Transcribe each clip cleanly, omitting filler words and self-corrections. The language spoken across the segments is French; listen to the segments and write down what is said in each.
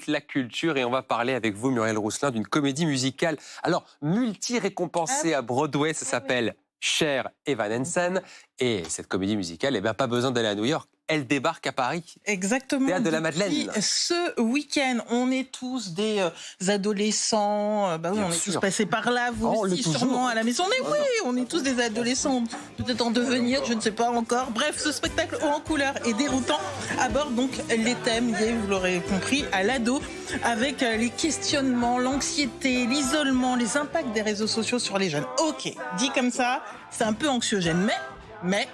La culture, et on va parler avec vous, Muriel Rousselin, d'une comédie musicale. Alors, multi-récompensée à Broadway, ça s'appelle Cher Evan Hansen. Et cette comédie musicale, pas besoin d'aller à New York. Elle débarque à Paris. Exactement. Théâtre de la Madeleine. Ce week-end, on est tous des adolescents. Oui, on est tous passés par là. Vous aussi, sûrement à la maison. Mais oui, on est tous des adolescents. Peut-être en devenir, je ne sais pas encore. Bref, ce spectacle haut en couleur et déroutant aborde donc les thèmes liés, vous l'aurez compris, à l'ado, avec les questionnements, l'anxiété, l'isolement, les impacts des réseaux sociaux sur les jeunes. Ok, dit comme ça, c'est un peu anxiogène, mais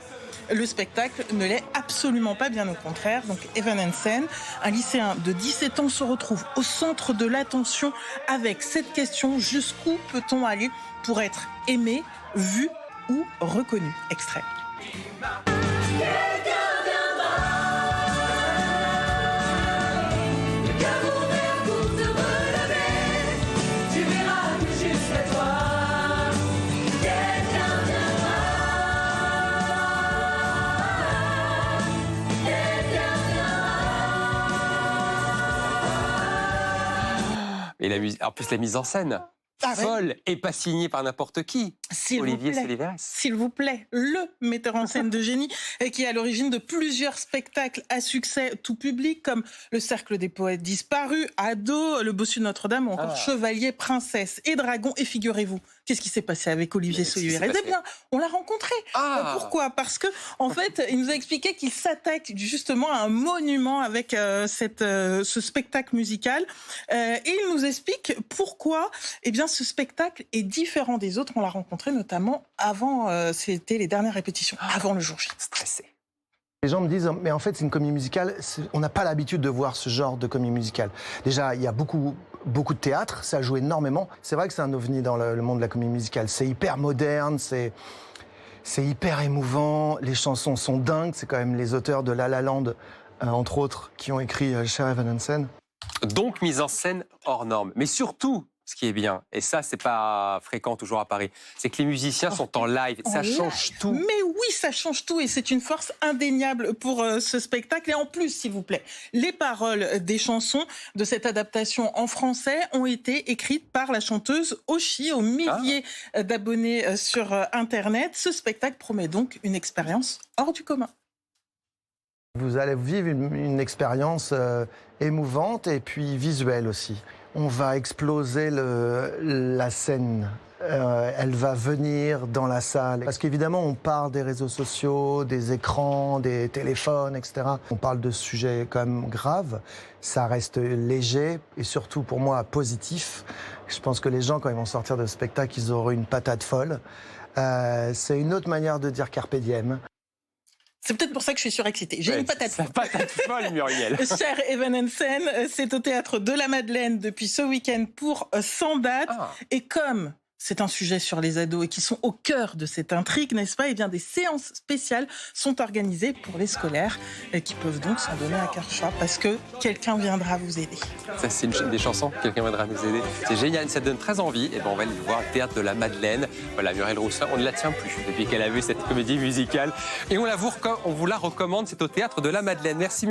le spectacle ne l'est absolument pas, bien au contraire. Donc Evan Hansen, un lycéen de 17 ans, se retrouve au centre de l'attention avec cette question: jusqu'où peut-on aller pour être aimé, vu ou reconnu? Extrait. Et en plus, la mise en scène, folle, et pas signée par n'importe qui. Olivier Soliveres. S'il vous plaît, le metteur en scène de génie qui est à l'origine de plusieurs spectacles à succès tout public, comme Le Cercle des Poètes Disparus, Ado, Le Bossu de Notre-Dame, ou encore Chevalier, Princesse et Dragon. Et figurez-vous, qu'est-ce qui s'est passce avec Olivier Soliveres? Eh bien, on l'a rencontré. Pourquoi? Parce que, en fait, il nous a expliqué qu'il s'attaque justement à un monument avec ce spectacle musical. Et il nous explique pourquoi, ce spectacle est différent des autres. On l'a rencontré notamment avant, c'était les dernières répétitions, avant le jour J. Stressé. Les gens me disent, mais en fait, c'est une comédie musicale. On n'a pas l'habitude de voir ce genre de comédie musicale. Déjà, il y a beaucoup de théâtre, ça joue énormément. C'est vrai que c'est un ovni dans le monde de la comédie musicale. C'est hyper moderne, c'est hyper émouvant. Les chansons sont dingues. C'est quand même les auteurs de La La Land, entre autres, qui ont écrit Cher Evan Hansen. Donc, mise en scène hors norme. Mais surtout, ce qui est bien, et ça, c'est pas fréquent toujours à Paris, c'est que les musiciens sont en live. Ça change tout. Mais oui, ça change tout, et c'est une force indéniable pour ce spectacle. Et en plus, s'il vous plaît, les paroles des chansons de cette adaptation en français ont été écrites par la chanteuse Oshi, aux milliers d'abonnés sur Internet. Ce spectacle promet donc une expérience hors du commun. Vous allez vivre une expérience émouvante et puis visuelle aussi. On va exploser la scène. Elle va venir dans la salle. Parce qu'évidemment, on parle des réseaux sociaux, des écrans, des téléphones, etc. On parle de sujets quand même graves. Ça reste léger et surtout, pour moi, positif. Je pense que les gens, quand ils vont sortir de ce spectacle, ils auront une patate folle. C'est une autre manière de dire carpe diem. C'est peut-être pour ça que je suis surexcitée. J'ai une patate folle. Patate folle, Muriel. Cher Evan Hansen, c'est au Théâtre de la Madeleine depuis ce week-end pour 100 dates. Et comme c'est un sujet sur les ados et qui sont au cœur de cette intrigue, n'est-ce pas? Eh bien, des séances spéciales sont organisées pour les scolaires qui peuvent donc s'en donner à cœur joie parce que quelqu'un viendra vous aider. Ça, c'est une des chansons, quelqu'un viendra nous aider. C'est génial, ça donne très envie. Et on va aller voir le Théâtre de la Madeleine. Voilà, Muriel Rousselin, on ne la tient plus depuis qu'elle a vu cette comédie musicale. Et on vous la recommande, c'est au Théâtre de la Madeleine. Merci.